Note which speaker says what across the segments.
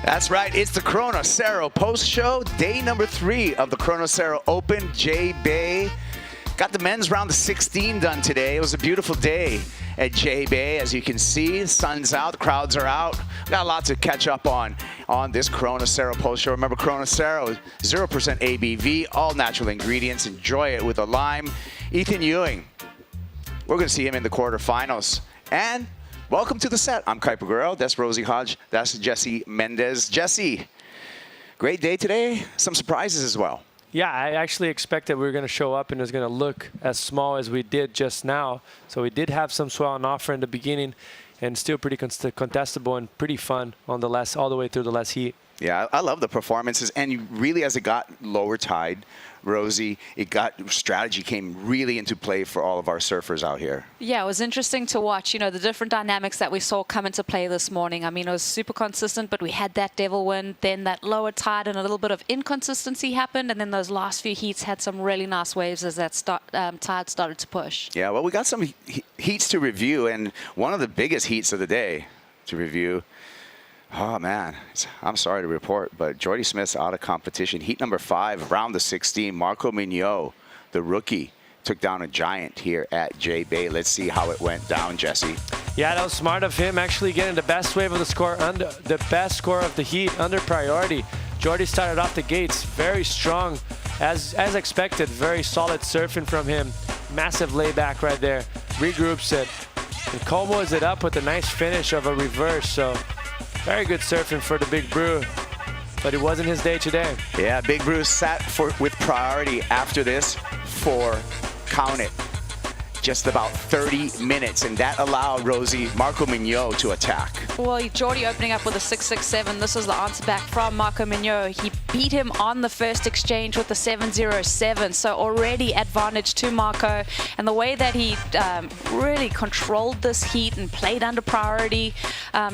Speaker 1: That's right. It's the Corona Cero post show, day number 3 of the Corona Cero Open J-Bay. Got the men's round of 16 done today. It was a beautiful day at J-Bay. As you can see, the sun's out, the crowds are out. Got a lot to catch up on this Corona Cero post show. Remember, Corona Cero, 0% ABV, all natural ingredients. Enjoy it with a lime. Ethan Yuing, we're going to see him in the quarterfinals. And welcome to the set. I'm Kuiper Guerrero. That's Rosie Hodge. That's Jesse Mendez. Jesse, great day today. Some surprises as well.
Speaker 2: Yeah, I actually expected we were going to show up and it was going to look as small as we did just now. So we did have some swell on offer in the beginning and still pretty contestable and pretty fun on the last, all the way through the last heat.
Speaker 1: Yeah, I love the performances. And you really, as it got lower tide, Rosie, strategy came really into play for all of our surfers out here.
Speaker 3: Yeah, it was interesting to watch, you know, the different dynamics that we saw come into play this morning. I mean, it was super consistent, but we had that devil wind, then that lower tide and a little bit of inconsistency happened, and then those last few heats had some really nice waves as that tide started to push.
Speaker 1: Yeah, well, we got some heats to review, and one of the biggest heats of the day to review. Oh, man, I'm sorry to report, but Jordy Smith's out of competition. Heat number 5, round of 16, Marco Mignot, the rookie, took down a giant here at J-Bay. Let's see how it went down, Jesse.
Speaker 2: Yeah, that was smart of him, actually getting the best wave of the score, the best score of the heat under priority. Jordy started off the gates very strong, as expected. Very solid surfing from him. Massive layback right there. Regroups it. And combos it up with a nice finish of a reverse. So very good surfing for the Big Brew, but it wasn't his day today.
Speaker 1: Yeah, Big Brew sat with priority after this for, count it, just about 30 minutes, and that allowed Rosie Marco Mignot to attack.
Speaker 3: Well, Jordy opening up with a 667. This is the answer back from Marco Mignot. He beat him on the first exchange with the 707, so already advantage to Marco. And the way that he really controlled this heat and played under priority,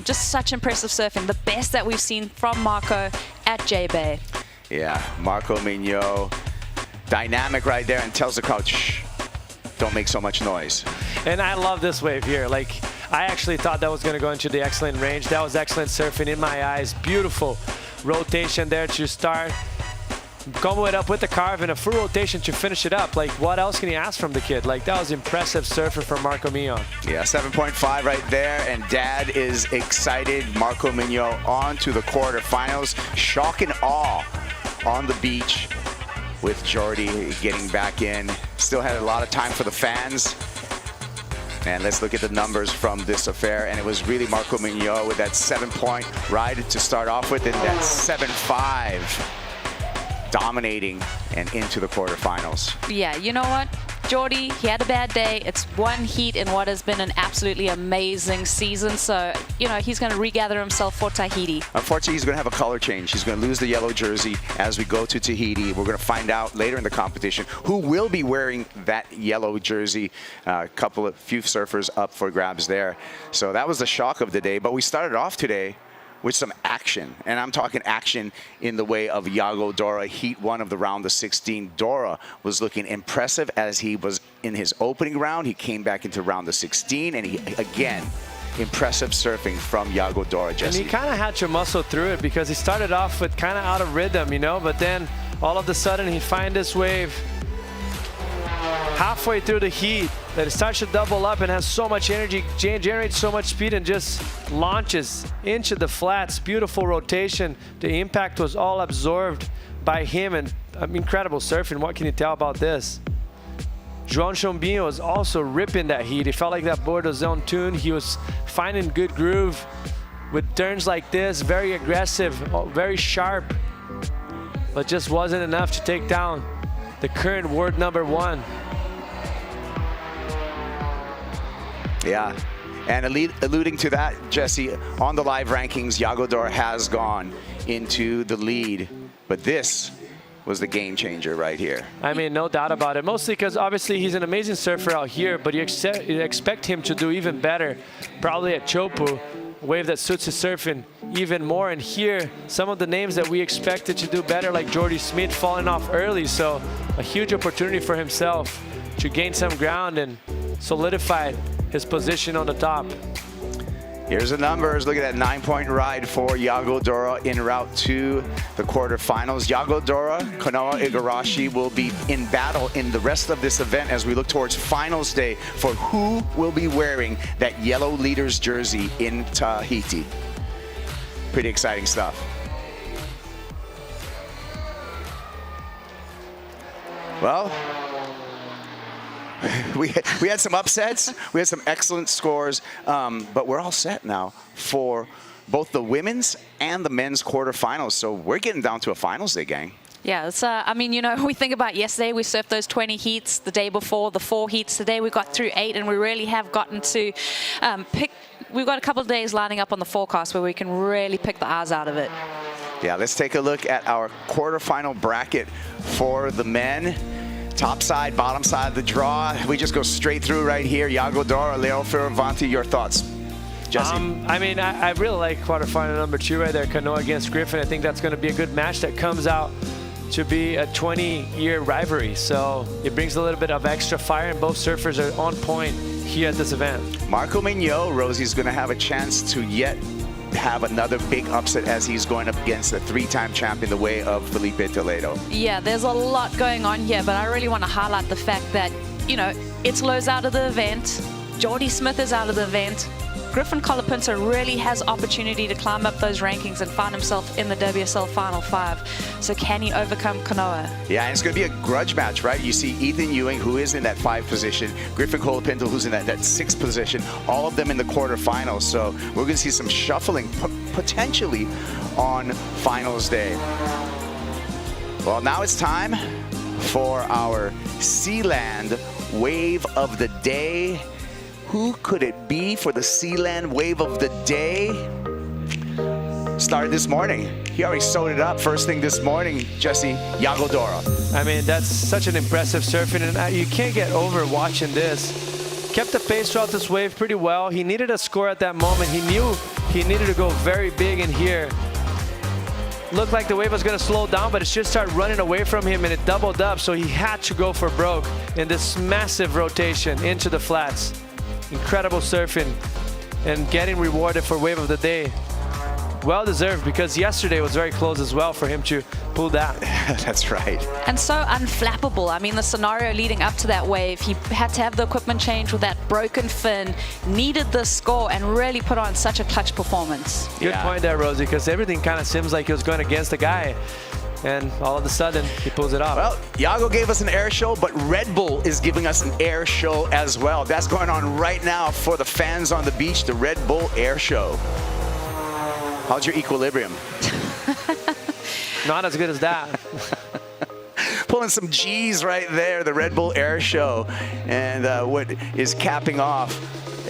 Speaker 3: just such impressive surfing. The best that we've seen from Marco at J-Bay.
Speaker 1: Yeah, Marco Mignot, dynamic right there, and tells the crowd, shh, don't make so much noise.
Speaker 2: And I love this wave here. Like, I actually thought that was going to go into the excellent range. That was excellent surfing in my eyes. Beautiful rotation there to start. Combo it up with the carve and a full rotation to finish it up. Like, what else can you ask from the kid? Like, that was impressive surfing from Marco Mignot.
Speaker 1: Yeah, 7.5 right there, and Dad is excited. Marco Mignot on to the quarterfinals. Shock and awe on the beach with Jordy getting back in. Still had a lot of time for the fans. And let's look at the numbers from this affair. And it was really Marco Mignot with that 7-point ride to start off with, and that 7.5 dominating and into the quarterfinals.
Speaker 3: Yeah, you know what? Jordy, he had a bad day. It's one heat in what has been an absolutely amazing season. So, you know, he's going to regather himself for Tahiti.
Speaker 1: Unfortunately, he's going to have a color change. He's going to lose the yellow jersey as we go to Tahiti. We're going to find out later in the competition who will be wearing that yellow jersey. Few surfers up for grabs there. So that was the shock of the day. But we started off today with some action, and I'm talking action in the way of Yago Dora, heat 1 of the round of 16. Dora was looking impressive as he was in his opening round. He came back into round of 16, and he, again, impressive surfing from Yago Dora, Jesse.
Speaker 2: And he kind of had to muscle through it because he started off with kind of out of rhythm, you know, but then all of a sudden he finds this wave halfway through the heat that it starts to double up and has so much energy, generates so much speed, and just launches into the flats. Beautiful rotation. The impact was all absorbed by him, and incredible surfing. What can you tell about this? João Chombinho was also ripping that heat. It felt like that board was on tune. He was finding good groove with turns like this, very aggressive, very sharp, but just wasn't enough to take down the current world #1.
Speaker 1: Yeah, and alluding to that, Jesse, on the live rankings, Yago Dora has gone into the lead, but this was the game changer right here.
Speaker 2: I mean, no doubt about it. Mostly because obviously he's an amazing surfer out here, but you expect him to do even better, probably at Chopu, a wave that suits his surfing even more. And here, some of the names that we expected to do better, like Jordy Smith, falling off early. So a huge opportunity for himself to gain some ground and solidify his position on the top.
Speaker 1: Here's the numbers. Look at that 9-point ride for Yago Dora en route to the quarterfinals. Yago Dora, Kanoa Igarashi will be in battle in the rest of this event as we look towards finals day for who will be wearing that yellow leaders jersey in Tahiti. Pretty exciting stuff. Well, we had some upsets, we had some excellent scores, but we're all set now for both the women's and the men's quarterfinals. So we're getting down to a finals day, gang.
Speaker 3: Yeah, it's, I mean, you know, we think about yesterday, we surfed those 20 heats, the day before, the 4 heats. Today we got through 8, and we really have gotten to we've got a couple of days lining up on the forecast where we can really pick the eyes out of it.
Speaker 1: Yeah, let's take a look at our quarterfinal bracket for the men. Top side, bottom side of the draw. We just go straight through right here. Yago Dora, Leonardo Fioravanti, your thoughts? Jesse?
Speaker 2: I mean, I really like quarterfinal number 2 right there, Kanoa against Griffin. I think that's going to be a good match that comes out to be a 20-year rivalry. So it brings a little bit of extra fire, and both surfers are on point here at this event.
Speaker 1: Marco Mignot, Rosie's going to have a chance to yet have another big upset as he's going up against a 3-time champion the way of Felipe Toledo.
Speaker 3: Yeah, there's a lot going on here, but I really want to highlight the fact that, you know, Italo's out of the event, Jordy Smith is out of the event, Griffin Colapinto really has opportunity to climb up those rankings and find himself in the WSL Final 5. So can he overcome Kanoa?
Speaker 1: Yeah, and it's going to be a grudge match, right? You see Ethan Yuing, who is in that 5 position, Griffin Colapinto, who's in that 6th position, all of them in the quarterfinals. So we're going to see some shuffling potentially on finals day. Well, now it's time for our Sealand Wave of the Day. Who could it be for the Sealand Wave of the Day? Started this morning. He already sewed it up first thing this morning, Jesse. Yago Dora.
Speaker 2: I mean, that's such an impressive surfing, and you can't get over watching this. Kept the pace throughout this wave pretty well. He needed a score at that moment. He knew he needed to go very big in here. Looked like the wave was going to slow down, but it just started running away from him, and it doubled up, so he had to go for broke in this massive rotation into the flats. Incredible surfing and getting rewarded for Wave of the Day. Well deserved, because yesterday was very close as well for him to pull that.
Speaker 1: That's right.
Speaker 3: And so unflappable. I mean, the scenario leading up to that wave, he had to have the equipment change with that broken fin, needed the score, and really put on such a clutch performance.
Speaker 2: Good point there, Rosie, because everything kind of seems like he was going against the guy. And all of a sudden, he pulls it off.
Speaker 1: Well, Yago gave us an air show, but Red Bull is giving us an air show as well. That's going on right now for the fans on the beach, the Red Bull Air Show. How's your equilibrium?
Speaker 2: Not as good as that.
Speaker 1: Pulling some G's right there, the Red Bull Air Show. And what is capping off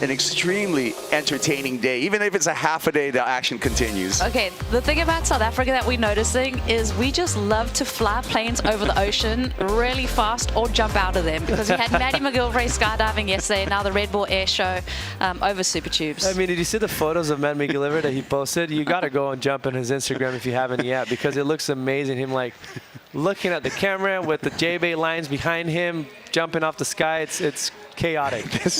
Speaker 1: an extremely entertaining day. Even if it's a half a day, the action continues.
Speaker 3: Okay, the thing about South Africa that we're noticing is we just love to fly planes over the ocean really fast or jump out of them, because we had Maddie McGilvray skydiving yesterday, now the Red Bull Air Show over Super Tubes.
Speaker 2: I mean, did you see the photos of Matt McGilvray that he posted? You got to go and jump on his Instagram if you haven't yet, because it looks amazing. Him like looking at the camera with the J-Bay lines behind him, jumping off the sky. It's chaotic.
Speaker 1: This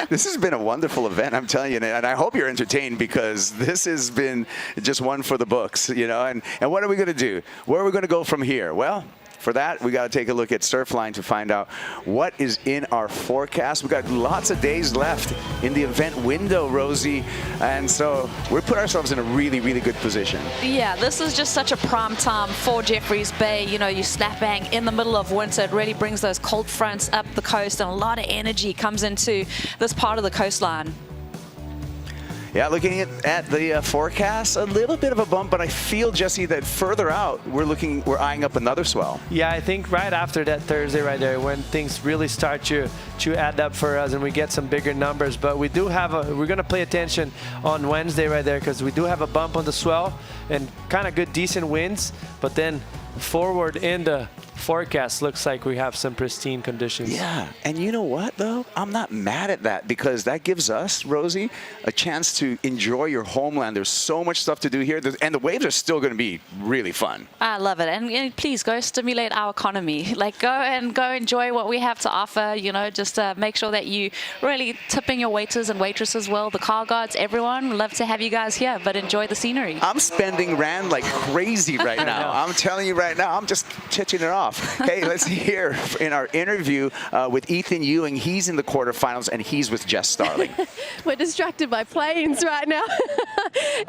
Speaker 1: has been a wonderful event, I'm telling you, and I hope you're entertained, because this has been just one for the books, you know. And what are we going to do? Where are we going to go from here? Well, for that, we got to take a look at Surfline to find out what is in our forecast. We got lots of days left in the event window, Rosie, and so we put ourselves in a really, really good position.
Speaker 3: Yeah, this is just such a prime time for Jeffreys Bay. You know, you slap bang in the middle of winter. It really brings those cold fronts up the coast, and a lot of energy comes into this part of the coastline.
Speaker 1: Yeah, looking at the forecast, a little bit of a bump, but I feel, Jesse, that further out, we're eyeing up another swell.
Speaker 2: Yeah, I think right after that Thursday right there, when things really start to add up for us and we get some bigger numbers. But we do have we're going to pay attention on Wednesday right there, because we do have a bump on the swell and kind of good, decent winds. But then forward in the forecast looks like we have some pristine conditions.
Speaker 1: Yeah, and you know what, though? I'm not mad at that, because that gives us, Rosie, a chance to enjoy your homeland. There's so much stuff to do here, and the waves are still going to be really fun.
Speaker 3: I love it, and please go stimulate our economy. Like, go enjoy what we have to offer. You know, just just make sure that you really tipping your waiters and waitresses well, the car guards, everyone. Love to have you guys here, but enjoy the scenery.
Speaker 1: I'm spending Rand like crazy right now. I'm telling you right now, I'm just titching it off. Hey, let's hear in our interview with Ethan Yuing. He's in the quarterfinals, and he's with Jess Starling.
Speaker 4: We're distracted by planes right now.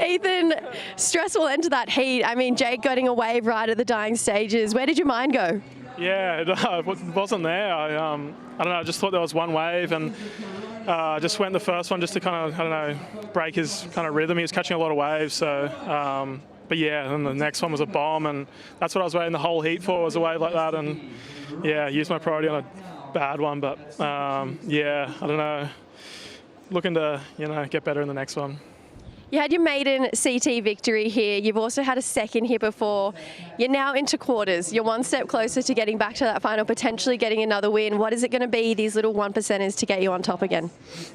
Speaker 4: Ethan, stressful into that heat. I mean, Jake getting a wave right at the dying stages. Where did your mind go?
Speaker 5: Yeah, it wasn't there. I don't know, I just thought there was one wave, and just went the first one just to kind of, I don't know, break his kind of rhythm. He was catching a lot of waves, so, but yeah, and the next one was a bomb, and that's what I was waiting the whole heat for, was a wave like that, and yeah, used my priority on a bad one, but yeah, I don't know, looking to, you know, get better in the next one.
Speaker 4: You had your maiden CT victory here. You've also had a second here before. You're now into quarters. You're one step closer to getting back to that final, potentially getting another win. What is it going to be, these little 1%ers, to get you on top again?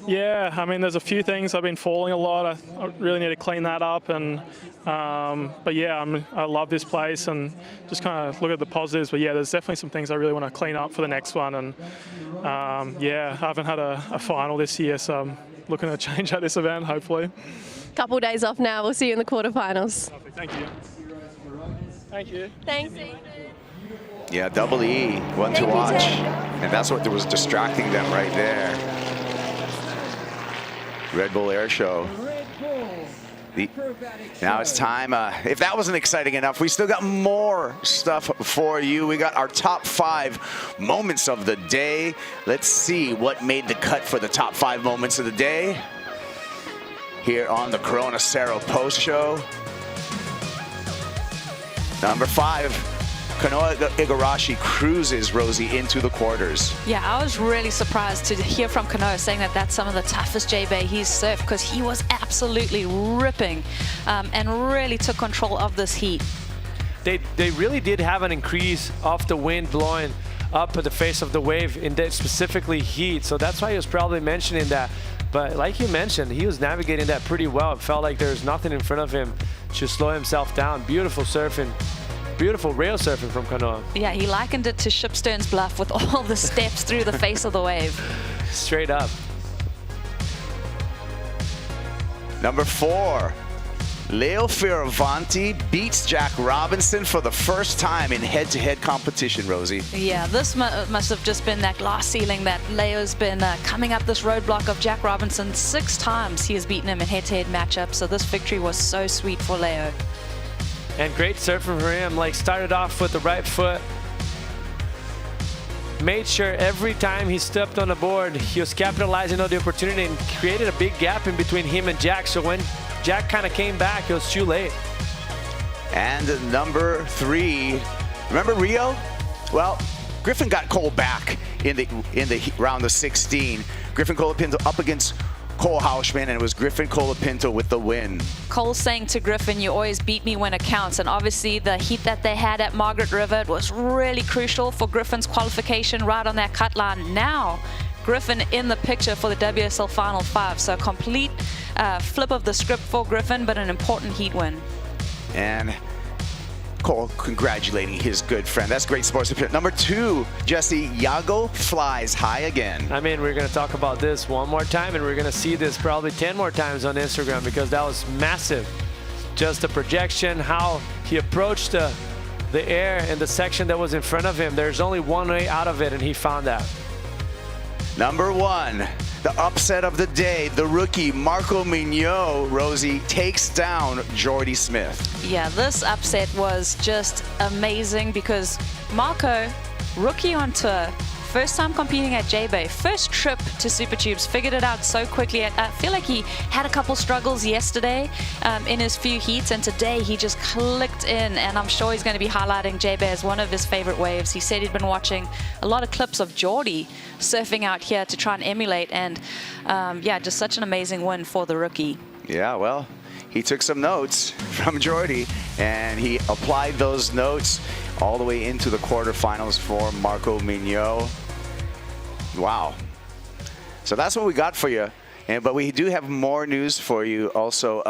Speaker 5: Yeah, I mean, there's a few things. I've been falling a lot. I really need to clean that up. And but yeah, I love this place and just kind of look at the positives. But yeah, there's definitely some things I really want to clean up for the next one. And yeah, I haven't had a final this year, so I'm looking to change at this event, hopefully.
Speaker 4: Couple days off now. We'll see you in the quarterfinals.
Speaker 5: Thank you. Thank you.
Speaker 4: Thanks, Ethan.
Speaker 1: Yeah, double E, one to watch. And that's what was distracting them right there. Red Bull Air Show. Now it's time. If that wasn't exciting enough, we still got more stuff for you. We got our top 5 moments of the day. Let's see what made the cut for the top 5 moments of the day here on the Corona Cero post show. Number 5, Kanoa Igarashi cruises Rosie into the quarters.
Speaker 3: Yeah, I was really surprised to hear from Kanoa saying that that's some of the toughest J-Bay he's surfed, because he was absolutely ripping and really took control of this heat.
Speaker 2: They really did have an increase of the wind blowing up at the face of the wave in that specifically heat, so that's why he was probably mentioning that. But like you mentioned, he was navigating that pretty well. It felt like there was nothing in front of him to slow himself down. Beautiful surfing, beautiful rail surfing from Kanoa.
Speaker 3: Yeah, he likened it to Shipstone's Bluff with all the steps through the face of the wave.
Speaker 2: Straight up.
Speaker 1: Number 4, Leo Fioravanti beats Jack Robinson for the first time in head-to-head competition, Rosie.
Speaker 3: Yeah, this must have just been that glass ceiling that Leo's been coming up this roadblock of Jack Robinson. 6 times he has beaten him in head-to-head matchups, so this victory was so sweet for Leo.
Speaker 2: And great surfing for him, like started off with the right foot. Made sure every time he stepped on the board, he was capitalizing on the opportunity and created a big gap in between him and Jack, so when Jack kind of came back, it was too late.
Speaker 1: And number 3, remember Rio? Well, Griffin got Cole back in the round of 16. Griffin Colapinto up against Cole Hausman, and it was Griffin Colapinto with the win.
Speaker 3: Cole saying to Griffin, you always beat me when it counts. And obviously the heat that they had at Margaret River was really crucial for Griffin's qualification right on that cut line. Now, Griffin in the picture for the WSL Final 5. So complete flip of the script for Griffin, but an important heat win.
Speaker 1: And Cole congratulating his good friend. That's great sportsmanship. Number 2, Jesse, Yago flies high again.
Speaker 2: I mean, we're going to talk about this one more time, and we're going to see this probably 10 more times on Instagram, because that was massive. Just the projection, how he approached the air in the section that was in front of him. There's only one way out of it, and he found that.
Speaker 1: Number 1, the upset of the day, the rookie Marco Mignot, Rosie, takes down Jordy Smith.
Speaker 3: Yeah, this upset was just amazing because Marco, rookie on tour, first time competing at J-Bay, first trip to Super Tubes, figured it out so quickly. I feel like he had a couple struggles yesterday in his few heats, and today he just clicked in, and I'm sure he's going to be highlighting J-Bay as one of his favorite waves. He said he'd been watching a lot of clips of Jordy surfing out here to try and emulate, and yeah, just such an amazing win for the rookie.
Speaker 1: Yeah, well, he took some notes from Jordy, and he applied those notes all the way into the quarterfinals for Marco Mignot. Wow. So that's what we got for you. But we do have more news for you also.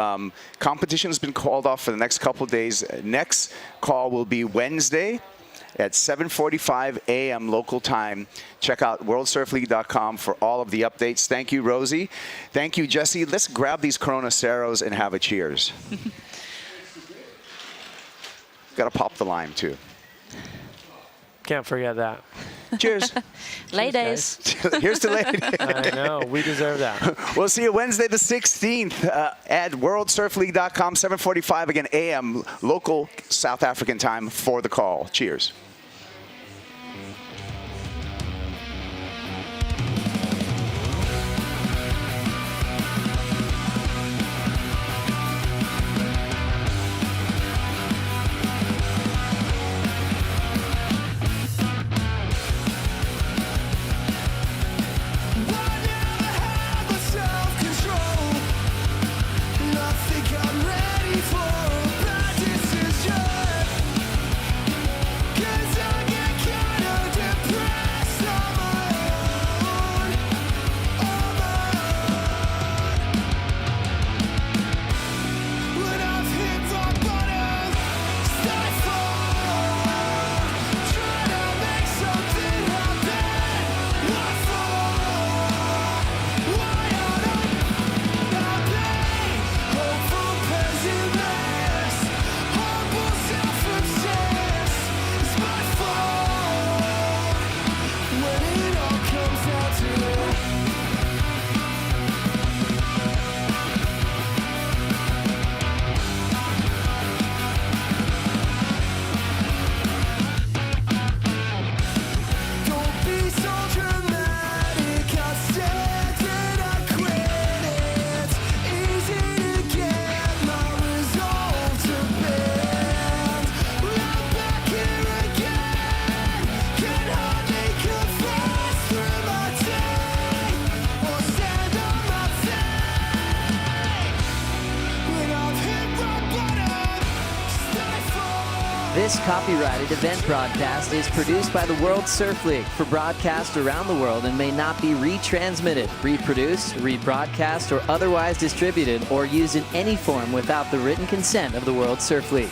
Speaker 1: Competition has been called off for the next couple of days. Next call will be Wednesday at 7:45 a.m. local time. Check out worldsurfleague.com for all of the updates. Thank you, Rosie. Thank you, Jesse. Let's grab these Corona Ceros and have a cheers. Got to pop the lime, too.
Speaker 2: Can't forget that.
Speaker 1: Cheers.
Speaker 3: Ladies.
Speaker 1: Here's to ladies.
Speaker 2: I know, we deserve that.
Speaker 1: We'll see you Wednesday the 16th at worldsurfleague.com, 7:45 again a.m. local South African time for the call. Cheers.
Speaker 6: This copyrighted event broadcast is produced by the World Surf League for broadcast around the world and may not be retransmitted, reproduced, rebroadcast, or otherwise distributed or used in any form without the written consent of the World Surf League.